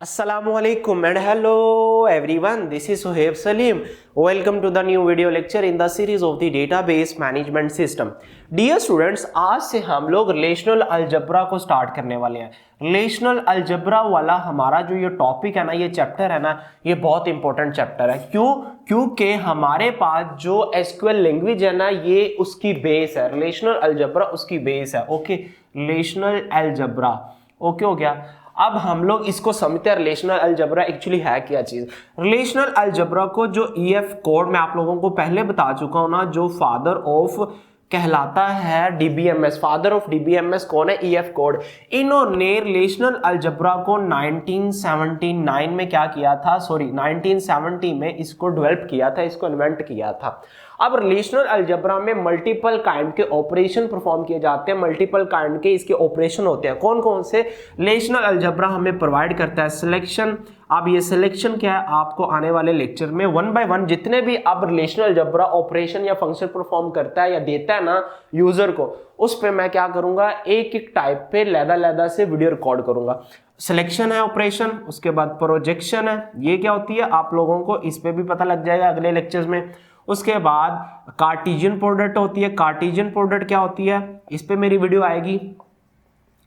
Assalamualaikum and hello everyone, this is Suhaib Salim. Welcome to the new video lecture in the series of the database management system. Dear students, आज से हम लोग relational algebra को start करने वाले हैं। Relational algebra वाला हमारा जो ये टॉपिक है ना, ये चैप्टर है ना, ये बहुत इंपॉर्टेंट चैप्टर है। क्यों? क्योंकि हमारे पास जो एसक्यूएल लैंग्वेज है ना, ये उसकी बेस है। रिलेशनल अलजेब्रा उसकी बेस है। ओके, रिलेशनल अलजेब्रा ओके हो गया। अब हम लोग इसको समझते हैं रिलेशनल अलजेब्रा एक्चुअली है क्या चीज। रिलेशनल अलजेब्रा को जो ईएफ कोड मैं आप लोगों को पहले बता चुका हूं ना, जो फादर ऑफ कहलाता है डीबीएमएस, फादर ऑफ डीबीएमएस कौन है? EF code. इन्होंने रिलेशनल अलजेब्रा को 1979 में क्या किया था, 1970 में इसको डेवलप किया था, इसको इन्वेंट किया था। अब रिलेशनल अलजेब्रा में मल्टीपल काइंड के ऑपरेशन परफॉर्म किए जाते हैं, मल्टीपल काइंड के इसके ऑपरेशन होते हैं। कौन कौन से? रिलेशनल अलजेब्रा हमें प्रोवाइड करता है सिलेक्शन। अब ये सिलेक्शन क्या है, आपको आने वाले लेक्चर में वन बाय वन जितने भी अब रिलेशनल अलजेब्रा ऑपरेशन या फंक्शन परफॉर्म करता है या देता है ना यूजर को, उस पे मैं क्या करूंगा, एक एक टाइप पे लैदा से वीडियो रिकॉर्ड करूंगा। सिलेक्शन है ऑपरेशन, उसके बाद प्रोजेक्शन है, ये क्या होती है आप लोगों को इस पे भी पता लग जाएगा अगले लेक्चर्स में। उसके बाद कार्टेशियन प्रोडक्ट होती है। कार्टेशियन प्रोडक्ट क्या होती है, इस पे मेरी वीडियो आएगी,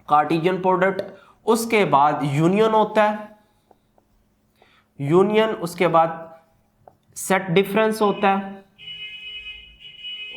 कार्टेशियन प्रोडक्ट। उसके बाद यूनियन होता है, यूनियन। उसके बाद सेट डिफरेंस होता है,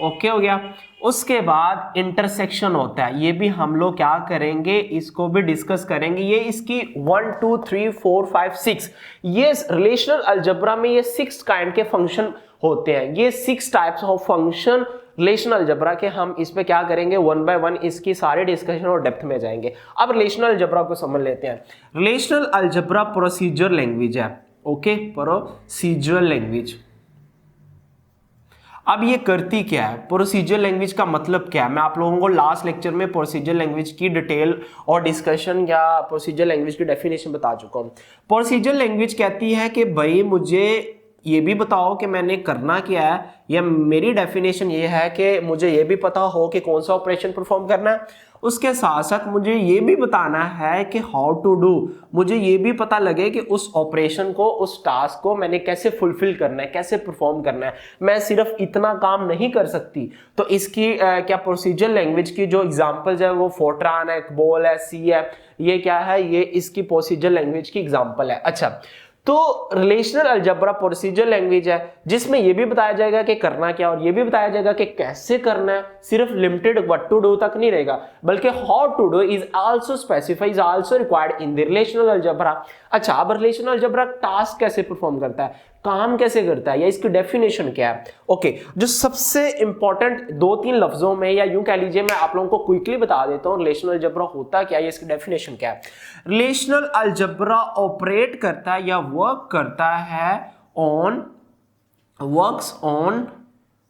ओके हो गया। उसके बाद इंटरसेक्शन होता है, ये भी हम लोग क्या करेंगे, इसको भी डिस्कस करेंगे। ये इसकी 1 2 3 4 5 6 ये रिलेशनल अलजेब्रा में ये 6 काइंड के फंक्शन होते हैं। ये 6 types of function relational algebra के हम इस पे क्या करेंगे, वन बाय वन इसकी सारे डिस्कशन और डेप्थ में जाएंगे। अब रिलेशनल अलजेब्रा को समझ लेते हैं। रिलेशनल अलजेब्रा प्रोसीजर लैंग्वेज है, ओके, प्रोसीजरल लैंग्वेज। अब ये करती क्या है, प्रोसीजर लैंग्वेज का मतलब क्या है, मैं आप लोगों को लास्ट लेक्चर में प्रोसीजर लैंग्वेज की डिटेल और डिस्कशन या प्रोसीजर लैंग्वेज की डेफिनेशन बता चुका हूं। प्रोसीजर लैंग्वेज कहती है कि भाई मुझे ये भी बताओ कि मैंने करना क्या है, या मेरी डेफिनेशन ये है कि मुझे ये भी पता हो कि कौन सा ऑपरेशन परफॉर्म करना है। उसके साथ साथ मुझे ये भी बताना है कि हाउ टू डू, मुझे ये भी पता लगे कि उस ऑपरेशन को, उस टास्क को मैंने कैसे फुलफिल करना है, कैसे परफॉर्म करना है। मैं सिर्फ इतना काम नहीं कर सकती। तो इसकी क्या प्रोसीजर लैंग्वेज की जो एग्जांपल्स है वो फोर्ट्रान है, बोल है, सी है, ये क्या है, ये इसकी प्रोसीजर लैंग्वेज की एग्जांपल है। अच्छा, तो रिलेशनल अलजेब्रा प्रोसीजर लैंग्वेज है जिसमें यह भी बताया जाएगा कि करना क्या और यह भी बताया जाएगा कि कैसे करना है। सिर्फ लिमिटेड व्हाट टू डू तक नहीं रहेगा, बल्कि how to do is also specified, is also required in the relational algebra. अच्छा, अब रिलेशनल अलजेब्रा टास्क कैसे परफॉर्म करता है, काम कैसे करता है, या इसकी डेफिनेशन क्या है। ओके, जो सबसे इंपॉर्टेंट 2-3 लफ्जों में, या यूं कह लीजिए मैं आप लोगों को क्विकली बता देता हूं रिलेशनल अलजेब्रा होता क्या है, इसकी डेफिनेशन क्या है। रिलेशनल अलजेब्रा ऑपरेट करता है या वर्क करता है ऑन, वर्क्स ऑन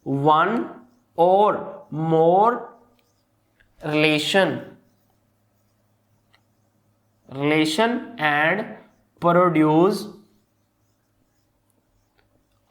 वन और मोर रिलेशन एंड प्रोड्यूस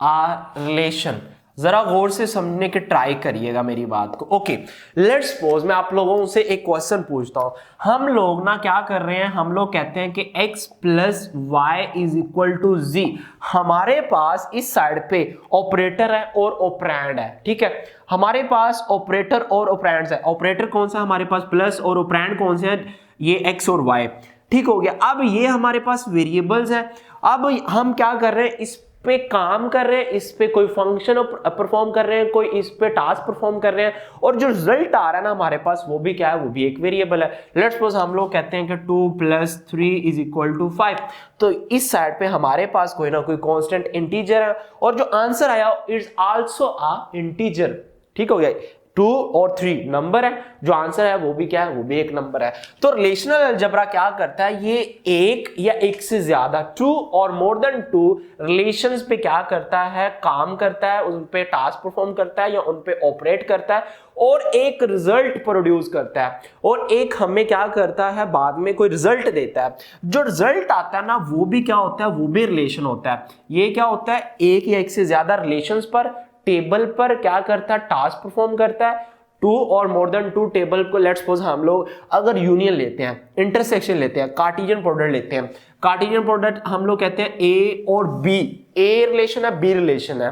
रिलेशन। जरा गौर से समझने की ट्राई करिएगा मेरी बात को। ओके, लेट्स सपोज मैं आप लोगों से एक क्वेश्चन पूछता हूं। हम लोग ना क्या कर रहे हैं, हम लोग कहते हैं कि x + y = z। हमारे पास इस साइड पे ऑपरेटर है और ऑपरेंड है, ठीक है। हमारे पास ऑपरेटर और ऑपरेंड्स है। ऑपरेटर कौन सा हमारे पास, प्लस, और ऑपरेंड कौन से है, ये x और y, ठीक हो गया। अब ये हमारे पास वेरिएबल्स है। अब हम क्या कर रहे हैं, इस पे काम कर रहे हैं, इस पे कोई फंक्शन परफॉर्म कर रहे हैं, कोई इस पे टास्क परफॉर्म कर रहे हैं, और जो रिजल्ट आ रहा है ना हमारे पास वो भी क्या है, वो भी एक वेरिएबल है। लेट्स सपोज हम लोग कहते हैं कि 2 + 3 = 5। तो इस साइड पे हमारे पास कोई ना कोई कांस्टेंट इंटीजर है, और जो आंसर आया इट्स आल्सो अ इंटीजर, ठीक हो गया। 2 और 3 नंबर है, जो आंसर है वो भी क्या है, वो भी एक नंबर है। तो रिलेशनल अलजेब्रा क्या करता है, ये एक या एक से ज्यादा, 2 और मोर देन 2 रिलेशंस पे क्या करता है, काम करता है, उन पे टास्क परफॉर्म करता है या उन पे ऑपरेट करता है, और एक रिजल्ट प्रोड्यूस करता है, और एक हमें क्या करता है, बाद में कोई रिजल्ट देता है। जो रिजल्ट आता है ना वो भी क्या होता है, वो भी रिलेशन होता है। ये क्या होता है, एक या एक से ज्यादा रिलेशंस पर, टेबल पर क्या करता है, टास्क परफॉर्म करता है। टू और मोर देन टू टेबल को लेट्स सपोज हम लोग अगर यूनियन लेते हैं, इंटरसेक्शन लेते हैं, कार्टेशियन प्रोडक्ट लेते हैं, कार्टेशियन प्रोडक्ट हम लोग कहते हैं ए और बी, ए रिलेशन है बी रिलेशन है,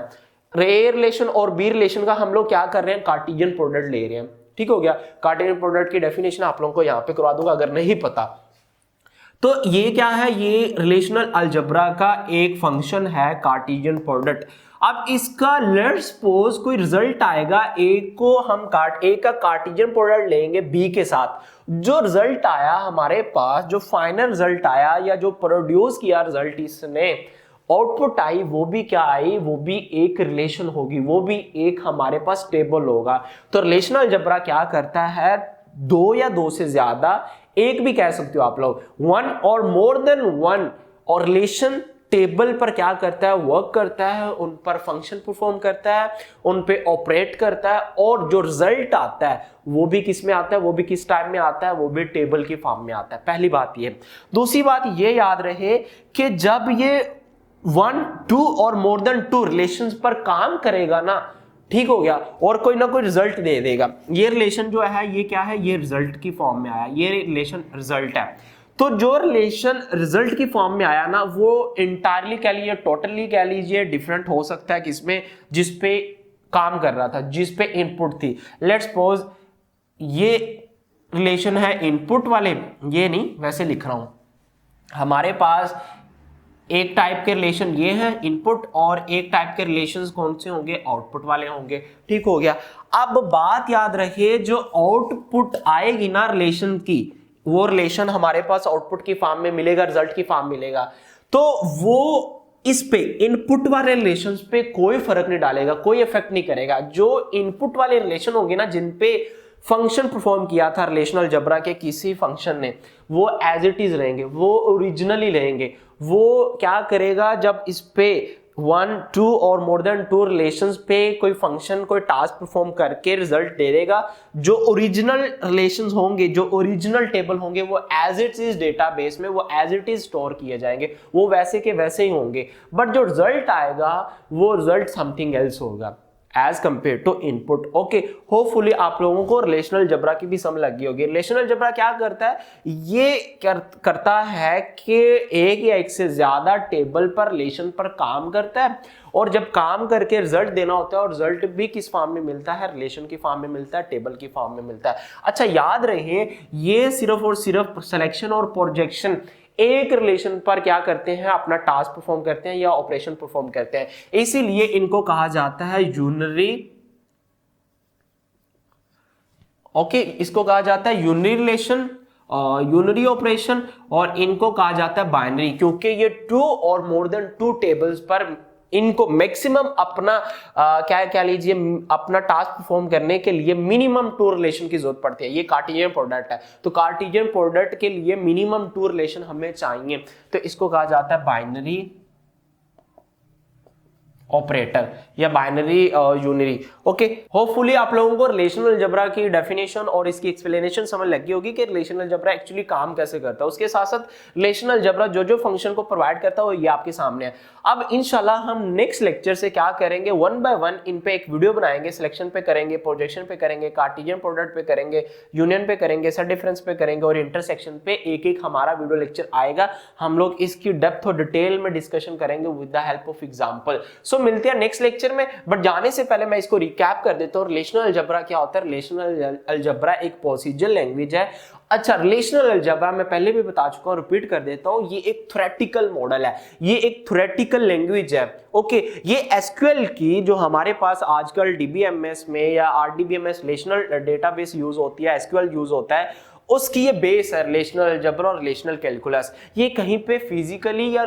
ए रिलेशन और बी रिलेशन का हम लोग क्या कर रहे हैं, कार्टेशियन प्रोडक्ट ले रहे हैं। ठीक हो गया। कार्टेशियन प्रोडक्ट की डेफिनेशन आप लोगों को यहाँ पे करवा दूंगा अगर नहीं पता तो। ये क्या है, ये रिलेशनल अलजेब्रा का एक फंक्शन है कार्टेशियन प्रोडक्ट। अब इसका लेट्स सपोज कोई रिजल्ट आएगा, ए को हम ए का कार्टेशियन प्रोडक्ट लेंगे बी के साथ, जो रिजल्ट आया हमारे पास, जो फाइनल रिजल्ट आया या जो प्रोड्यूस किया रिजल्ट इसने, आउटपुट आई, वो भी क्या आई, वो भी एक रिलेशन होगी, वो भी एक हमारे पास टेबल होगा। तो रिलेशनल अलजेब्रा क्या करता है, दो या दो से ज्यादा, एक भी कह सकते हो आप लोग, वन और मोर देन वन और रिलेशन टेबल पर क्या करता है, वर्क करता है, उन पर फंक्शन परफॉर्म करता है, उन पे ऑपरेट करता है, और जो रिजल्ट आता है वो भी किस में आता है, वो भी किस टाइम में आता है, वो भी टेबल की फॉर्म में आता है। पहली बात ये। दूसरी बात ये याद रहे कि जब ये वन टू और मोर देन टू रिलेशंस पर काम करेगा ना, ठीक हो गया, और कोई ना कोई रिजल्ट दे देगा, ये रिलेशन जो है ये क्या है, ये रिजल्ट की फॉर्म में आया, ये रिलेशन रिजल्ट है। तो जो रिलेशन रिजल्ट की फॉर्म में आया ना, वो इंटायरली कह लीजिए, टोटली कह लीजिए, डिफरेंट हो सकता है किसमें, जिस पे काम कर रहा था, जिस पे इनपुट थी। लेट्स सपोज ये रिलेशन है इनपुट वाले, ये नहीं वैसे लिख रहा हूं, हमारे पास एक टाइप के रिलेशन ये हैं इनपुट, और एक टाइप के रिलेशंस कौन से होंगे, आउटपुट वाले होंगे। ठीक हो गया। अब बात याद रखिए, जो आउटपुट आएगी ना रिलेशन की, वो रिलेशन हमारे पास आउटपुट की फॉर्म में मिलेगा, रिजल्ट की फॉर्म मिलेगा, तो वो इस पे इनपुट वाले रिलेशंस पे कोई फर्क नहीं डालेगा, कोई इफेक्ट नहीं करेगा। जो इनपुट वाले रिलेशन होंगे ना, जिन पे फंक्शन परफॉर्म किया था रिलेशनल अलजेब्रा के किसी फंक्शन ने, वो एज इट इज रहेंगे, वो ओरिजिनली रहेंगे। वो क्या करेगा, जब इस पे वन टू और मोर देन टू रिलेशंस पे कोई फंक्शन, कोई टास्क परफॉर्म करके रिजल्ट दे देगा, जो ओरिजिनल रिलेशंस होंगे, जो ओरिजिनल टेबल होंगे, वो एज इट इज डेटाबेस में वो एज इट इज स्टोर किए जाएंगे, वो वैसे के वैसे ही होंगे। बट जो रिजल्ट आएगा वो रिजल्ट समथिंग एल्स होगा as compare to input. Okay, hopefully आप लोगों को रिलेशनल अलजेब्रा की भी समझ लग गई होगी। रिलेशनल अलजेब्रा क्या करता है, ये करता है कि एक या एक से ज्यादा टेबल पर, रिलेशन पर काम करता है, और जब काम करके रिजल्ट देना होता है, और रिजल्ट भी किस फॉर्म में मिलता है, रिलेशन की फॉर्म में मिलता है, टेबल की फॉर्म में मिलता है। अच्छा याद रहे, ये सिर्फ और सिर्फ सिलेक्शन और प्रोजेक्शन एक रिलेशन पर क्या करते हैं, अपना टास्क परफॉर्म करते हैं या ऑपरेशन परफॉर्म करते हैं, इसीलिए इनको कहा जाता है यूनरी। ओके, इसको कहा जाता है यूनरी रिलेशन, यूनरी ऑपरेशन, और इनको कहा जाता है बाइनरी, क्योंकि ये टू और मोर देन टू टेबल्स पर इनको मैक्सिमम अपना क्या लीजिए, अपना टास्क परफॉर्म करने के लिए मिनिमम टू रिलेशन की जरूरत पड़ती है। ये कार्टेशियन प्रोडक्ट है, तो कार्टेशियन प्रोडक्ट के लिए मिनिमम टू रिलेशन हमें चाहिए, तो इसको कहा जाता है बाइनरी ऑपरेटर या बाइनरी यूनरी। ओके, होपफुली आप लोगों को रिलेशनल अलजेब्रा की डेफिनेशन और इसकी एक्सप्लेनेशन समझ लगी होगी कि रिलेशनल अलजेब्रा एक्चुअली काम कैसे करता है। उसके साथ साथ रिलेशनल अलजेब्रा जो जो फंक्शन को प्रोवाइड करता है वो ये आपके सामने है। अब इंशाल्लाह हम नेक्स्ट लेक्चर से क्या करेंगे, वन बाय वन इन पे एक वीडियो बनाएंगे, सिलेक्शन पे करेंगे, प्रोजेक्शन पे करेंगे, कार्टेशियन प्रोडक्ट पे करेंगे, यूनियन पे करेंगे, सेट डिफरेंस पे करेंगे, और इंटरसेक्शन पे एक एक हमारा वीडियो लेक्चर आएगा। हम लोग इसकी डेप्थ और डिटेल में डिस्कशन करेंगे with the help of example. So मिलते हैं नेक्स्ट लेक्चर में, बट जाने से पहले मैं इसको रिकैप कर देता हूं। रिलेशनल अलजेब्रा क्या होता है? रिलेशनल अलजेब्रा एक प्रोसीजरल लैंग्वेज है। अच्छा, रिलेशनल अलजेब्रा मैं पहले भी बता चुका हूं, रिपीट कर देता हूं, ये एक थ्योरेटिकल मॉडल है, ये एक थ्योरेटिकल लैंग्वेज है। ओके, ये एसक्यूएल की जो हमारे पास आजकल डीबीएमएस में या आरडीबीएमएस रिलेशनल डेटाबेस यूज होती है, एसक्यूएल यूज होता है, उसकी ये बेस है रिलेशनल अलजेब्रा और रिलेशनल कैलकुलस। ये कहीं पे फिजिकली या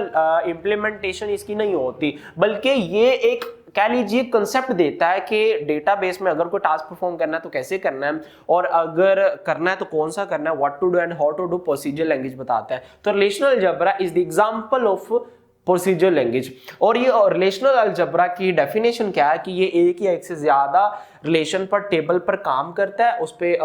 इंप्लीमेंटेशन इसकी नहीं होती, बल्कि ये एक कह लीजिए कंसेप्ट देता है कि डेटाबेस में अगर कोई टास्क परफॉर्म करना है तो कैसे करना है, और अगर करना है तो कौन सा करना है, what to do and how to do, procedure language बताता है। तो relational algebra is the example of procedure language. और ये रिलेशनल अलजेब्रा की डेफिनेशन क्या है कि ये एक या एक से ज्यादा रिलेशन पर, टेबल पर काम करता है, उस पे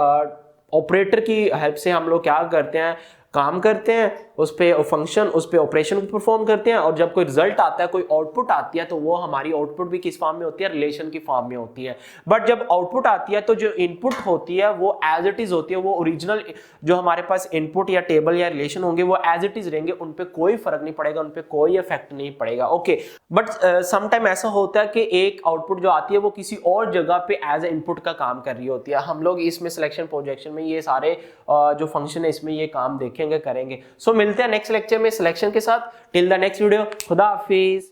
ऑपरेटर की हेल्प से हम लोग क्या करते हैं, काम करते हैं, उस पे फंक्शन, उस पे ऑपरेशन को परफॉर्म करते हैं, और जब कोई रिजल्ट आता है, कोई आउटपुट आती है, तो वो हमारी आउटपुट भी किस फॉर्म में होती है, रिलेशन की फॉर्म में होती है। बट जब आउटपुट आती है तो जो इनपुट होती है वो एज इट इज होती है, वो ओरिजिनल जो हमारे पास इनपुट या टेबल या रिलेशन होंगे वो एज इट इज रहेंगे, उन पे कोई फर्क नहीं पड़ेगा, उन पे कोई इफेक्ट नहीं पड़ेगा। ओके, बट सम टाइम ऐसा होता है कि एक आउटपुट जो आती है वो किसी और जगह पे एज ए इनपुट का काम कर रही होती है। हम लोग इसमें सिलेक्शन प्रोजेक्शन में ये सारे जो फंक्शन है इसमें ये काम देखेंगे, करेंगे। सो मिलते हैं नेक्स्ट लेक्चर में सिलेक्शन के साथ। टिल द नेक्स्ट वीडियो, खुदा हाफिज।